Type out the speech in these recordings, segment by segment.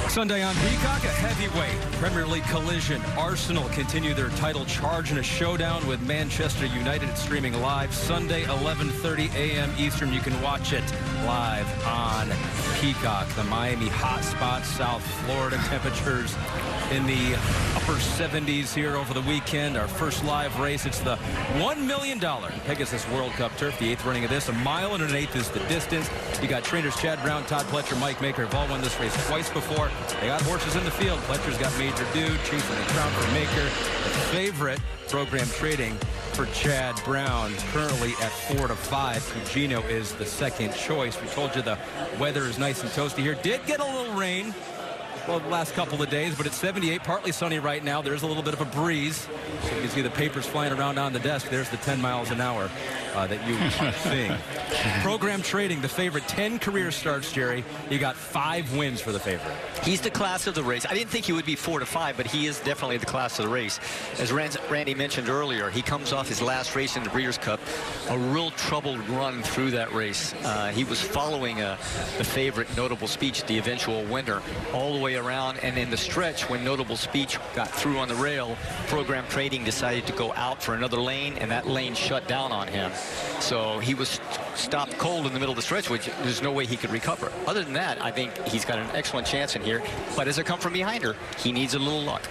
Sunday on Peacock, a heavyweight Premier League collision. Arsenal continue their title charge in a showdown with Manchester United. It's streaming live Sunday, 11:30 a.m. Eastern. You can watch it live on Peacock. The Miami hotspot, South Florida temperatures in the upper 70s here over the weekend. Our first live race. It's the $1 million Pegasus World Cup Turf. The 8th running of this. 1.1 miles is the distance. You got trainers Chad Brown, Todd Pletcher, Mike Maker have all won this race twice before. They got horses in the field. Pletcher's got Major Dude, Chasing the Crown for Maker. The favorite, Program Trading for Chad Brown, currently at 4-5. Cugino is the second choice. We told you the weather is nice and toasty here. Did get a little rain, well, the last couple of days, but it's 78, partly sunny right now. There's a little bit of a breeze. So you can see the papers flying around on the desk. There's the 10 miles an hour that you are seeing. Program Trading, the favorite, 10 career starts, Jerry. You got 5 wins for the favorite. He's the class of the race. I didn't think he would be 4-5, but he is definitely the class of the race. As Randy mentioned earlier, he comes off his last race in the Breeders' Cup, a real troubled run through that race. He was following the favorite, Notable Speech, the eventual winner, all the way around, and in the stretch when Notable Speech got through on the rail, Program Trading decided to go out for another lane, and that lane shut down on him. So he was stopped cold in the middle of the stretch, which there's no way he could recover. Other than that, I think he's got an excellent chance in here, but as I come from behind her, he needs a little luck.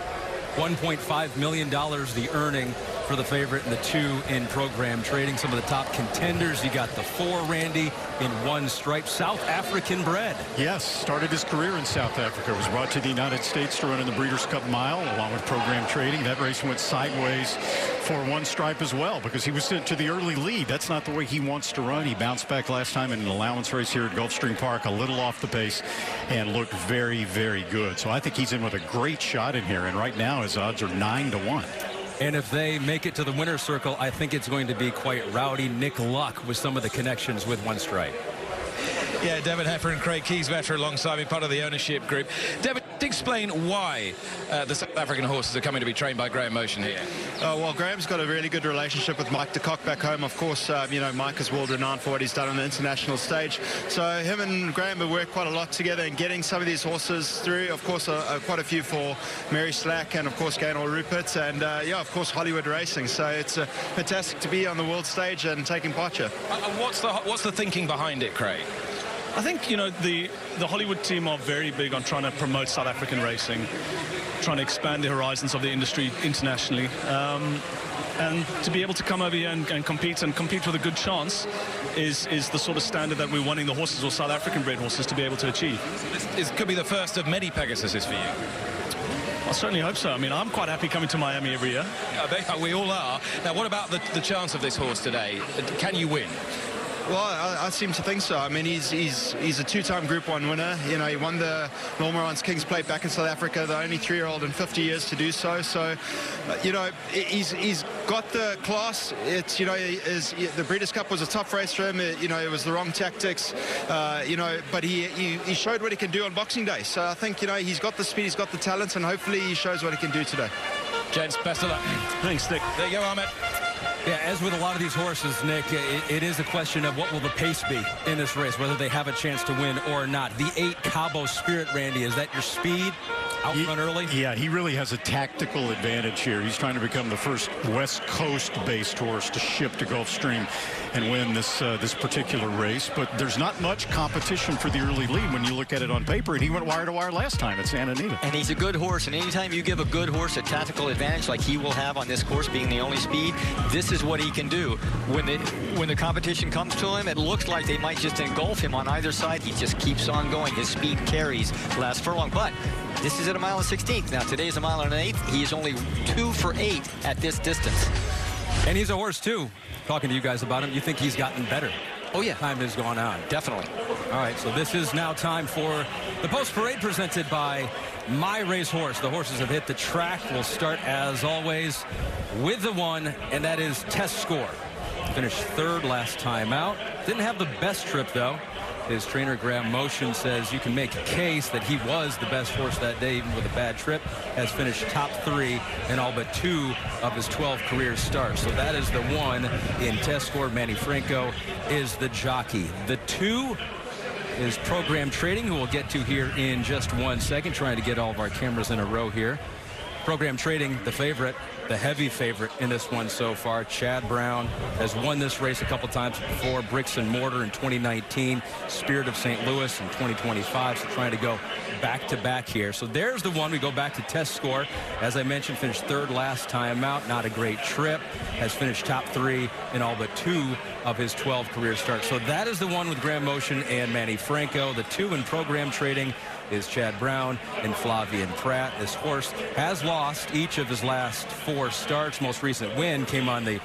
$1.5 million the earning for the favorite and the 2 in Program Trading. Some of the top contenders. You got the 4, Randy, in 1 stripe, South African bred. Yes, started his career in South Africa. Was brought to the United States to run in the Breeders' Cup Mile along with Program Trading. That race went sideways for 1 stripe as well because he was sent to the early lead. That's not the way he wants to run. He bounced back last time in an allowance race here at Gulfstream Park, a little off the pace, and looked very, very good. So I think he's in with a great shot in here, and right now his odds are 9-1. And if they make it to the winner's circle, I think it's going to be quite rowdy. Nick Luck with some of the connections with 1 stripe. Yeah, David Heffer and Craig Keysvetter alongside me, part of the ownership group. David, explain why the South African horses are coming to be trained by Graham Motion here. Well, Graham's got a really good relationship with Mike de Kock back home. Of course, you know, Mike is world renowned for what he's done on the international stage. So him and Graham have worked quite a lot together in getting some of these horses through. Of course, quite a few for Mary Slack and, of course, Gaynor Rupert. And, yeah, of course, Hollywood Racing. So it's fantastic to be on the world stage and taking part here. What's the thinking behind it, Craig? I think, you know, the Hollywood team are very big on trying to promote South African racing, trying to expand the horizons of the industry internationally. And to be able to come over here and compete with a good chance is the sort of standard that we're wanting the horses, or South African bred horses, to be able to achieve. This could be the first of many Pegasuses for you. I certainly hope so. I mean, I'm quite happy coming to Miami every year. We all are. Now, what about the chance of this horse today? Can you win? Well, I seem to think so. I mean, he's a 2-time Group 1 winner. You know, he won the Normorans Kings Plate back in South Africa, the only 3-year-old in 50 years to do so. So, you know, he's got the class. It's, you know, the Breeders' Cup was a tough race for him. You know, it was the wrong tactics. You know, but he showed what he can do on Boxing Day. So I think, you know, he's got the speed, he's got the talent, and hopefully he shows what he can do today. Gents, best of luck. Thanks, Nick. There you go, Ahmed. Yeah, as with a lot of these horses, Nick, it is a question of what will the pace be in this race, whether they have a chance to win or not. The 8 Cabo Spirit, Randy, is that your speed? Out front early? Yeah, he really has a tactical advantage here. He's trying to become the first West Coast-based horse to ship to Gulfstream and win this particular race. But there's not much competition for the early lead when you look at it on paper. And he went wire to wire last time at Santa Anita. And he's a good horse. And anytime you give a good horse a tactical advantage like he will have on this course, being the only speed, this is what he can do. When the competition comes to him, it looks like they might just engulf him on either side. He just keeps on going. His speed carries last furlong. But this is at 1.16 miles. Now, today's 1.1 miles. He is only 2 for 8 at this distance. And he's a horse, too. Talking to you guys about him, you think he's gotten better? Oh, yeah. Time has gone on. Definitely. All right, so this is now time for the post parade presented by My Racehorse. The horses have hit the track. We'll start, as always, with the 1, and that is Test Score. Finished 3rd last time out. Didn't have the best trip, though. His trainer, Graham Motion, says you can make a case that he was the best horse that day, even with a bad trip. Has finished top 3 in all but 2 of his 12 career starts. So that is the 1 in Test Score. Manny Franco is the jockey. The 2 is Program Trading, who we'll get to here in just 1 second, trying to get all of our cameras in a row here. Program Trading, the favorite, the heavy favorite in this one so far. Chad Brown has won this race a couple times before. Bricks and Mortar in 2019, Spirit of St. Louis in 2025. So trying to go back-to-back here. So there's the one. We go back to test score. As I mentioned, finished third last time out. Not a great trip. Has finished top 3 in all but 2 of his 12 career starts. So that is the one with Graham Motion and Manny Franco. The 2 in Program Trading is Chad Brown and Flavian Pratt. This horse has lost each of his last 4 starts. Most recent win came on the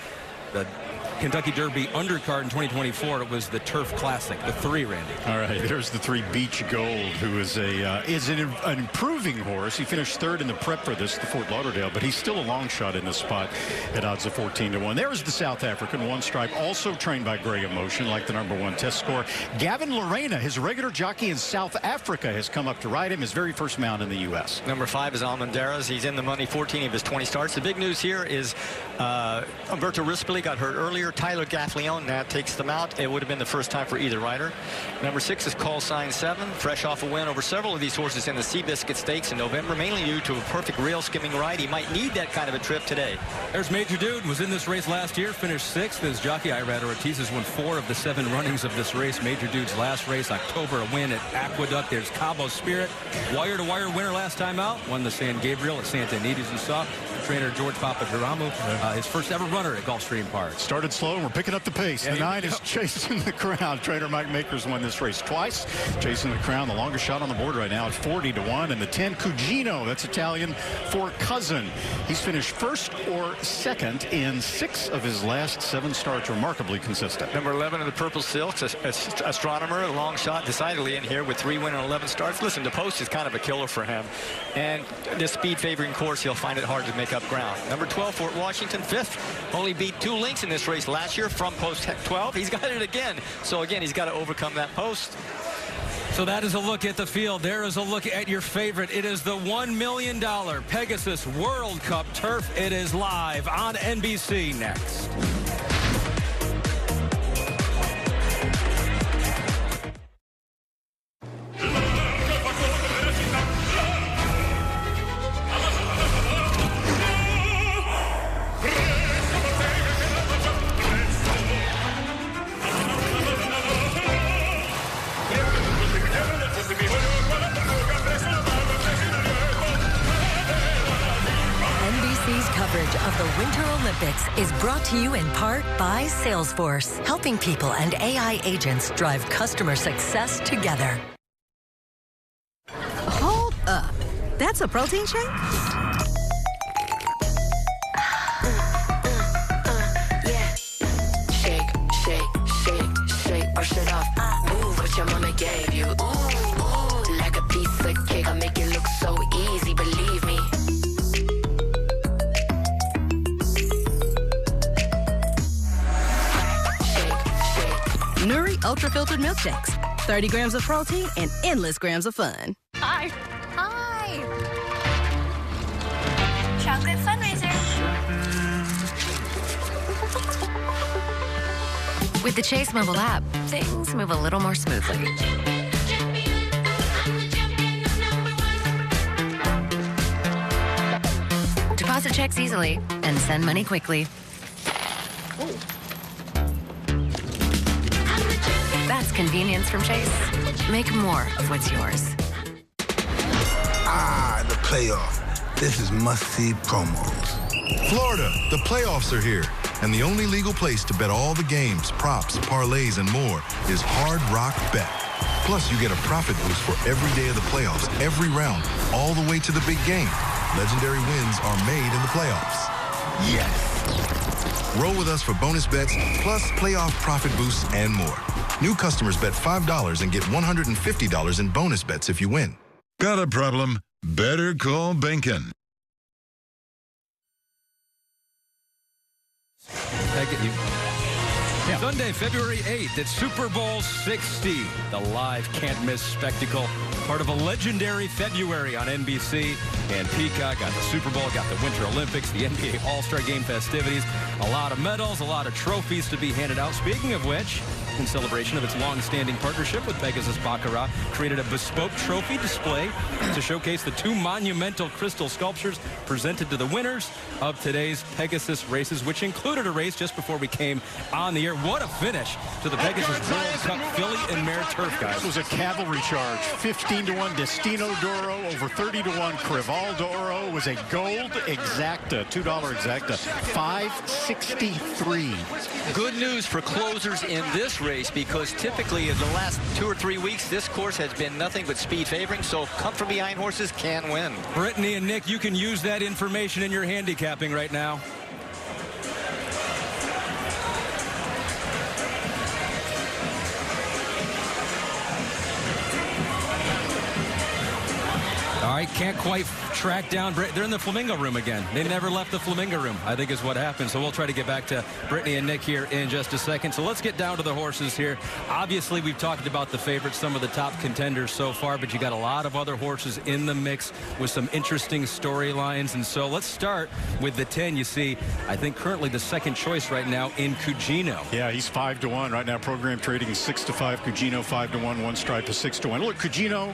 Kentucky Derby undercard in 2024. It was the Turf Classic, the 3, Randy. All right, there's the 3, Beach Gold, who is an improving horse. He finished 3rd in the prep for this, the Fort Lauderdale, but he's still a long shot in this spot at odds of 14-1. There's the South African, 1 stripe, also trained by Graham Motion, like the #1 test score. Gavin Lorena, his regular jockey in South Africa, has come up to ride him, his very first mount in the U.S. Number 5 is Almendares. He's in the money, 14 of his 20 starts. The big news here is Umberto Rispoli got hurt earlier. Tyler Gaffleon now takes them out. It would have been the first time for either rider. Number 6 is Call Sign 7, fresh off a win over several of these horses in the Seabiscuit Stakes in November, mainly due to a perfect rail skimming ride. He might need that kind of a trip today. There's Major Dude, was in this race last year, finished 6th. His jockey, Irad Ortiz, has won 4 of the 7 runnings of this race. Major Dude's last race, October, a win at Aqueduct. There's Cabo Spirit, wire-to-wire winner last time out. Won the San Gabriel at Santa Anita, as you saw. Trainer George Papaduramu, his first ever runner at Gulfstream Park. Started slow, and we're picking up the pace. The 9 is Chasing the Crown. Trainer Mike Makers won this race twice. Chasing the Crown, the longest shot on the board right now at 40-1. And the 10, Cugino, that's Italian for Cousin. He's finished 1st or 2nd in 6 of his last 7 starts. Remarkably consistent. Number 11 of the Purple Silks, Astronomer, a long shot, decidedly in here with 3 wins and 11 starts. Listen, the post is kind of a killer for him. And this speed favoring course, he'll find it hard to make up ground. Number 12, Fort Washington, 5th. Only beat 2 lengths in this race last year from post 12. He's got it again. So again, he's got to overcome that post. So that is a look at the field. There is a look at your favorite. It is the $1 million Pegasus World Cup Turf. It is live on NBC next. Of the Winter Olympics is brought to you in part by Salesforce, helping people and AI agents drive customer success together. Hold up. That's a protein shake? Yeah. Shake, shake, shake, shake, brush it off. Move what your mama gave you. Ooh, like a piece of cake. I make it look so easy, believe me. Nuri Ultra Filtered Milkshakes. 30 grams of protein and endless grams of fun. Hi. Hi. Chocolate fundraiser. With the Chase mobile app, things move a little more smoothly. Deposit checks easily and send money quickly. That's convenience from Chase. Make more of what's yours. Ah, the playoff. This is must-see promos. Florida, the playoffs are here. And the only legal place to bet all the games, props, parlays, and more is Hard Rock Bet. Plus, you get a profit boost for every day of the playoffs, every round, all the way to the big game. Legendary wins are made in the playoffs. Yes. Roll with us for bonus bets, plus playoff profit boosts and more. New customers bet $5 and get $150 in bonus bets if you win. Got a problem? Better call Benkin. Sunday, February 8th, it's Super Bowl 60, the live can't-miss spectacle, part of a legendary February on NBC and Peacock. Got the Super Bowl, got the Winter Olympics, the NBA All-Star Game festivities, a lot of medals, a lot of trophies to be handed out. Speaking of which, in celebration of its long-standing partnership with Pegasus Baccarat, created a bespoke trophy display to showcase the 2 monumental crystal sculptures presented to the winners of today's Pegasus races, which included a race just before we came on the air. What a finish to the Pegasus World Cup Filly and Mare Turf, guys. This was a cavalry charge. 15-1 Destino d'Oro, over 30-1 Creval d'Oro was a gold exacta, $2 exacta, 563. Good news for closers in this race, because typically in the last 2 or 3 weeks, this course has been nothing but speed favoring, so come from behind horses can win. Brittany and Nick, you can use that information in your handicapping right now. All right, can't quite track down. They're in the Flamingo room again. They never left the Flamingo room, I think is what happened. So we'll try to get back to Brittany and Nick here in just a second. So let's get down to the horses here. Obviously, we've talked about the favorites, some of the top contenders so far, but you got a lot of other horses in the mix with some interesting storylines. And so let's start with the 10. You see, I think currently the second choice right now in Cugino. Yeah, he's 5-1 right now. Program trading is 6-5. Cugino 5-1. One Stripe is 6-1. Look, Cugino,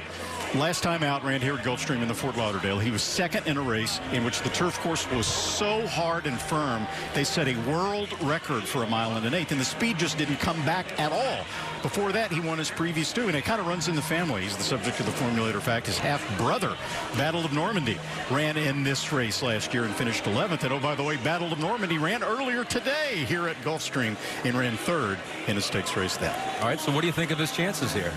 last time out, ran here at Gulfstream in the Fort Lauderdale. He was second in a race in which the turf course was so hard and firm, they set a world record for 1 mile and an eighth, and the speed just didn't come back at all. Before that, he won his previous 2, and it kind of runs in the family. He's the subject of the formulator fact. His half-brother, Battle of Normandy, ran in this race last year and finished 11th. And, oh, by the way, Battle of Normandy ran earlier today here at Gulfstream and ran 3rd in a stakes race then. All right, so what do you think of his chances here?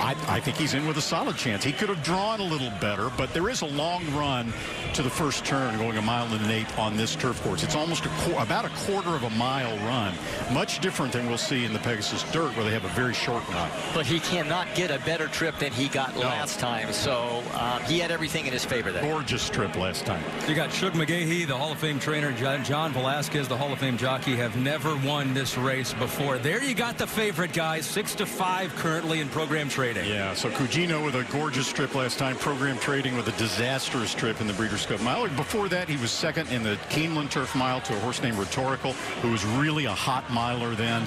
I think he's in with a solid chance. He could have drawn a little better, but there is a long run to the first turn going 1 mile and an eighth on this turf course. It's almost about a quarter of a mile run. Much different than we'll see in the Pegasus Dirt, where they have a very short run. But he cannot get a better trip than he got last time, so he had everything in his favor there. Gorgeous trip last time. You got Shug McGahee, the Hall of Fame trainer, John Velasquez, the Hall of Fame jockey, have never won this race before. There you got the favorite, guys. 6-5 currently in program trading. Yeah, so Cugino with a gorgeous trip last time. Program trading with a disastrous trip in the Breeders' Cup Mile. Before that, he was second in the Keeneland Turf Mile to a horse named Rhetorical, who was really a hot miler then.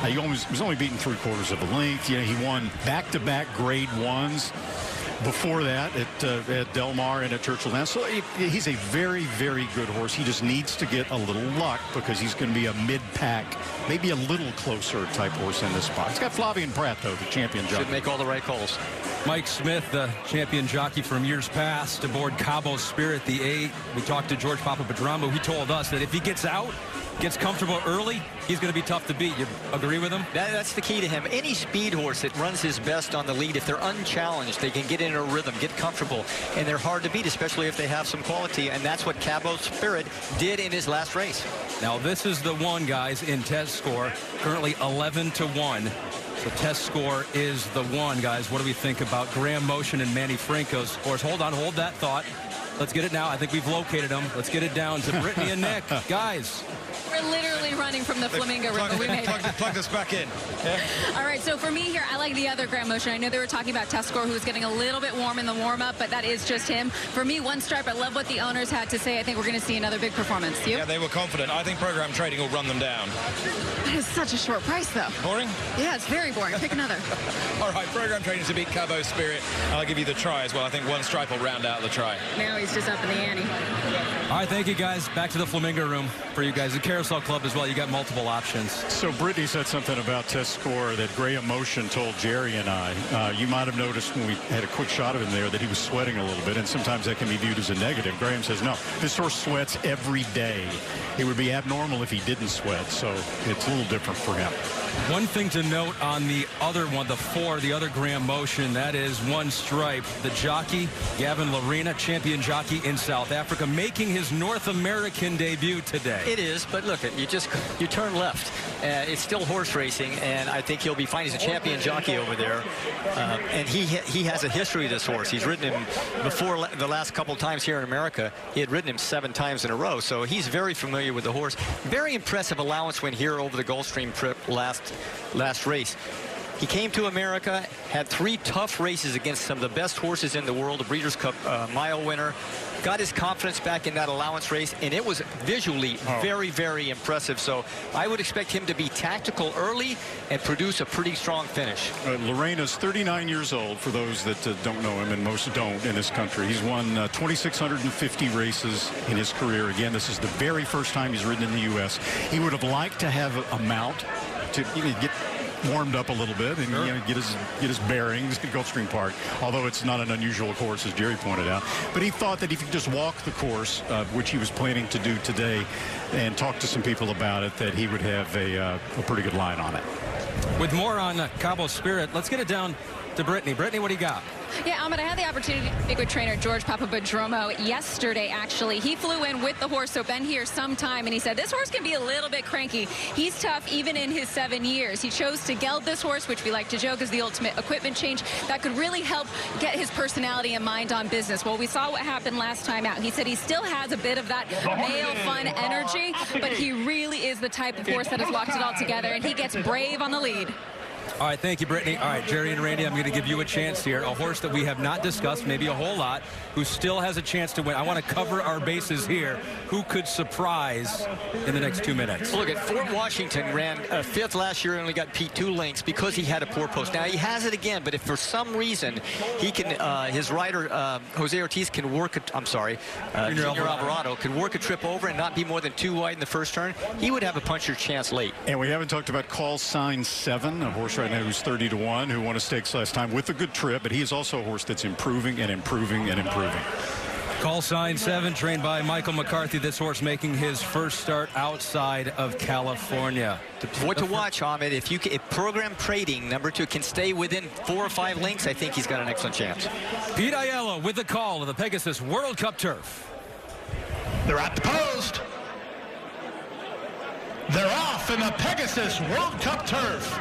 He was only beaten 3/4 of a length. You know, he won back-to-back grade 1s before that at Del Mar and at Churchill Downs. So he's a very, very good horse. He just needs to get a little luck, because he's going to be a mid-pack, maybe a little closer type horse in this spot. He's got Flavian Pratt, though, the champion jockey. Should make all the right calls. Mike Smith, the champion jockey from years past, aboard Cabo Spirit, the 8. We talked to George Papapedrambou. He told us that if he gets out, gets comfortable early, he's going to be tough to beat. You agree with him? That's the key to him. Any speed horse that runs his best on the lead, if they're unchallenged, they can get in a rhythm, get comfortable, and they're hard to beat, especially if they have some quality, and that's what Cabo Spirit did in his last race. Now, this is the one, guys, in test score, currently 11-1. The test score is the one, guys. What do we think about Graham Motion and Manny Franco's horse? Hold on, hold that thought. Let's get it now. I think we've located them. Let's get it down to Brittany and Nick. Guys. We're literally running from the Flamingo Room, but we made it. Plug this back in. Yeah. All right, so for me here, I like the other Graham Motion. I know they were talking about Test Score, who was getting a little bit warm in the warm-up, but that is just him. For me, One Stripe, I love what the owners had to say. I think we're going to see another big performance. You? Yeah, they were confident. I think program trading will run them down. That is such a short price, though. Boring? Yeah, it's very boring. Pick another. All right, program trading to beat Cabo Spirit. I'll give you the try as well. I think One Stripe will round out the try. Now he's just up in the ante. All right, thank you, guys. Back to the Flamingo Room for you guys. The Carousel Club as well. You got multiple options. So Brittany said something about test score that Graham Motion told Jerry and I. You might have noticed when we had a quick shot of him there that he was sweating a little bit, and sometimes that can be viewed as a negative. Graham says, no, this horse sweats every day. It would be abnormal if he didn't sweat, so it's a little different for him. One thing to note on the other one, the 4, the other Graham Motion, that is One Stripe. The jockey, Gavin Larena, champion jockey in South Africa, making his North American debut today. It is, but look, you turn left. It's still horse racing, and I think he'll be fine. He's a champion jockey over there, and he has a history of this horse. He's ridden him before the last couple times here in America. He had ridden him 7 times in a row, so he's very familiar with the horse. Very impressive allowance when here over the Gulfstream trip last race. He came to America, had 3 tough races against some of the best horses in the world, the Breeders' Cup mile winner, got his confidence back in that allowance race, and it was visually very, very impressive. So I would expect him to be tactical early and produce a pretty strong finish. Lorena's 39 years old, for those that don't know him, and most don't in this country. He's won 2,650 races in his career. Again, this is the very first time he's ridden in the U.S. He would have liked to have a mount to get warmed up a little bit and get his bearings at Gulfstream Park, although it's not an unusual course, as Jerry pointed out. But he thought that if he could just walk the course, which he was planning to do today, and talk to some people about it, that he would have a pretty good line on it. With more on Cabo Spirit, let's get it down to Brittany. Brittany, what do you got? Yeah, Ahmed, I had the opportunity to speak with trainer George Papadrodromou yesterday, actually. He flew in with the horse, so been here some time, and he said this horse can be a little bit cranky. He's tough even in his 7 years. He chose to geld this horse, which we like to joke is the ultimate equipment change that could really help get his personality and mind on business. Well, we saw what happened last time out. He said he still has a bit of that male fun energy, but he really is the type of horse that has locked it all together, and he gets brave on the lead. All right, thank you, Brittany. All right, Jerry and Randy, I'm going to give you a chance here. A horse that we have not discussed, maybe a whole lot, who still has a chance to win. I want to cover our bases here. Who could surprise in the next 2 minutes? Look at Fort Washington ran 5th last year and only got 2 lengths because he had a poor post. Now he has it again, but if for some reason he can, his rider Jose Ortiz can work. Junior Alvarado can work a trip over and not be more than 2 wide in the first turn, he would have a puncher chance late. And we haven't talked about Call Sign 7, a horse right now who's 30-1, who won a stakes last time with a good trip, but he is also a horse that's improving and improving and improving. Call Sign 7, trained by Michael McCarthy. This horse making his first start outside of California. What to watch, Ahmed, if program trading, number 2, can stay within 4 or 5 lengths, I think he's got an excellent chance. Pete Aiello with the call of the Pegasus World Cup turf. They're at the post. They're off in the Pegasus World Cup turf.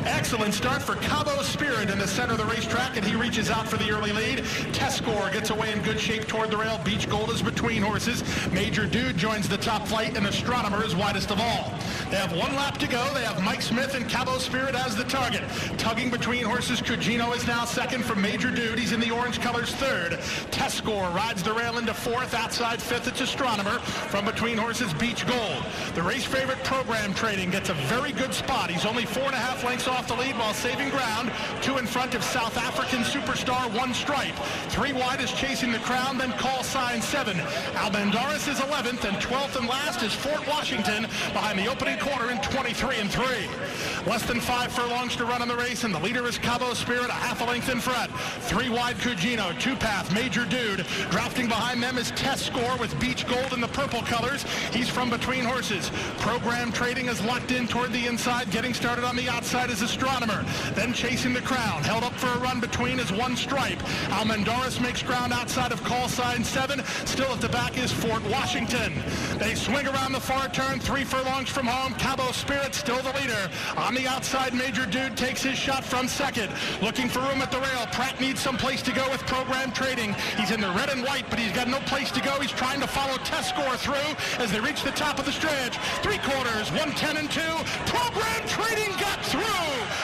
Excellent start for Cabo Spirit in the center of the racetrack, and he reaches out for the early lead. Test Score gets away in good shape toward the rail. Beach Gold is between horses. Major Dude joins the top flight, and Astronomer is widest of all. They have 1 lap to go. They have Mike Smith and Cabo Spirit as the target. Tugging between horses, Cugino is now second from Major Dude. He's in the orange colors third. Test Score rides the rail into 4th. Outside 5th, it's Astronomer. From between horses, Beach Gold. The race favorite Program Trading gets a very good spot. He's only 4.5 lengths off the lead while saving ground. 2 in front of South African superstar One Stripe. 3 wide is Chasing the Crown, then Call Sign 7. Almendaris is 11th, and 12th and last is Fort Washington behind the opening quarter in 23-3. Less than 5 furlongs to run in the race, and the leader is Cabo Spirit, a half a length in front. 3 wide Cugino, 2 path Major Dude. Drafting behind them is Test Score with Beach Gold in the purple colors. He's from between horses. Program Trading is locked in toward the inside. Getting started on the outside is Astronomer. Then Chasing the Crown. Held up for a run between is One Stripe. Almendaris makes ground outside of Call Sign 7. Still at the back is Fort Washington. They swing around the far turn, 3 furlongs from home. Cabo Spirit still the leader. On the outside, Major Dude takes his shot from second. Looking for room at the rail. Pratt needs some place to go with Program Trading. He's in the red and white, but he's got no place to go. He's trying to follow Test Score through as they reach the top of the stretch. 3/4, 110 and 2. Program Trading got through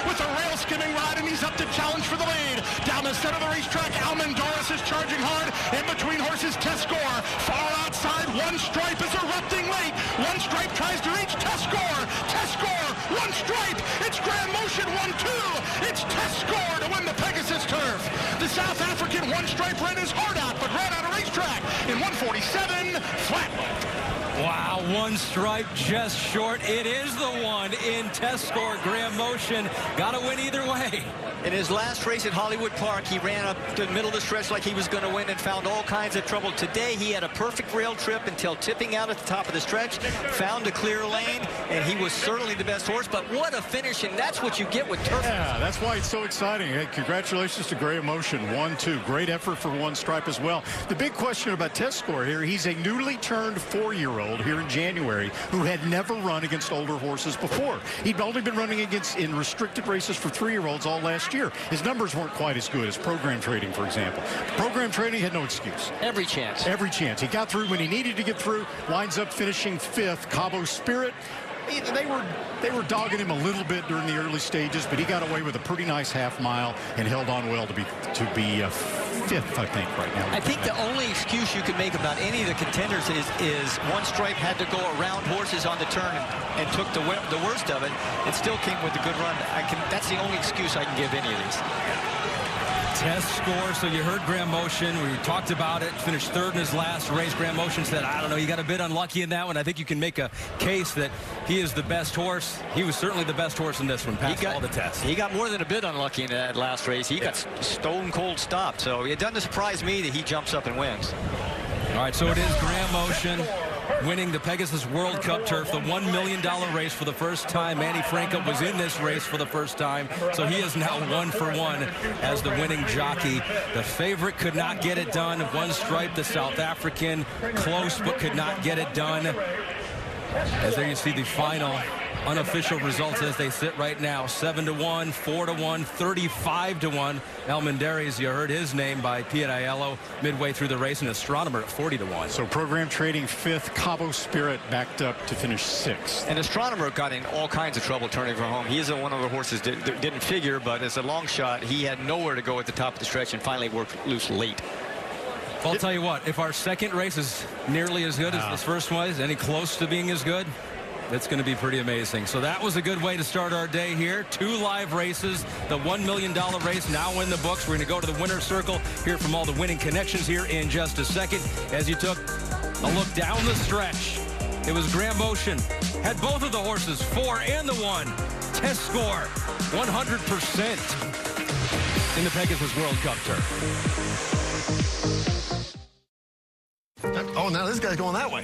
with a rail skimming ride, and he's up to challenge for the lead. Down the center of the racetrack, Almendaris is charging hard. In between horses, Test Score. Far outside, One Stripe is erupting late. One Stripe tries to reach Test Score. Test Score, One Stripe. It's Grand Motion 1-2. It's Test Score to win the Pegasus turf. The South African One Stripe ran his heart out, but ran out of racetrack in 147 flat. Wow, One Stripe just short. It is the one in Test Score. Grand Motion. Got to win either way. In his last race at Hollywood Park, he ran up to the middle of the stretch like he was going to win and found all kinds of trouble. Today, he had a perfect rail trip until tipping out at the top of the stretch, found a clear lane, and he was certainly the best horse. But what a finish, and that's what you get with turf. Yeah, that's why it's so exciting. Hey, congratulations to Grand Motion. 1-2. Great effort for One Stripe as well. The big question about Test Score here, he's a newly turned 4-year-old here in January who had never run against older horses before. He'd only been running in restricted races for 3-year-olds all last year. His numbers weren't quite as good as Program Trading, for example. Program Trading had no excuse. Every chance. Every chance. He got through when he needed to get through, winds up finishing 5th. Cabo Spirit They were dogging him a little bit during the early stages, but he got away with a pretty nice half mile and held on well to be fifth, I think, right now. I think the only excuse you can make about any of the contenders is one stripe had to go around horses on the turn and took the worst of it. It still came with a good run. That's the only excuse I can give any of these. Test score. So you heard Graham Motion. We talked about it. Finished third in his last race. Graham Motion said, I don't know, he got a bit unlucky in that one. I think you can make a case that he is the best horse. He was certainly the best horse in this one, passed all the tests. He got more than a bit unlucky in that last race. He got stone cold stopped. So it doesn't surprise me that he jumps up and wins. All right, so it is Graham Motion winning the Pegasus World Cup Turf, the $1 million race for the first time. Manny Franco was in this race for the first time, so he is now 1 for 1 as the winning jockey. The favorite could not get it done. One stripe, the South African, close but could not get it done. As there you see the final unofficial results as they sit right now. 7-1, 4-1, 35-1. El Menderes, you heard his name by Piet Aiello midway through the race, an astronomer at 40-1. So program trading fifth, Cabo Spirit backed up to finish sixth. And astronomer got in all kinds of trouble turning from home. He is one of the horses that didn't figure, but as a long shot, he had nowhere to go at the top of the stretch and finally worked loose late. Well, I'll tell you what, if our second race is nearly as good as this first one is, any close to being as good, it's going to be pretty amazing. So that was a good way to start our day here. 2 live races. The $1 million race now in the books. We're going to go to the winner's circle, hear from all the winning connections here in just a second. As you took a look down the stretch, it was Graham Motion. Had both of the horses, 4 and the 1. Test score, 100% in the Pegasus World Cup Turf. Oh, now this guy's going that way.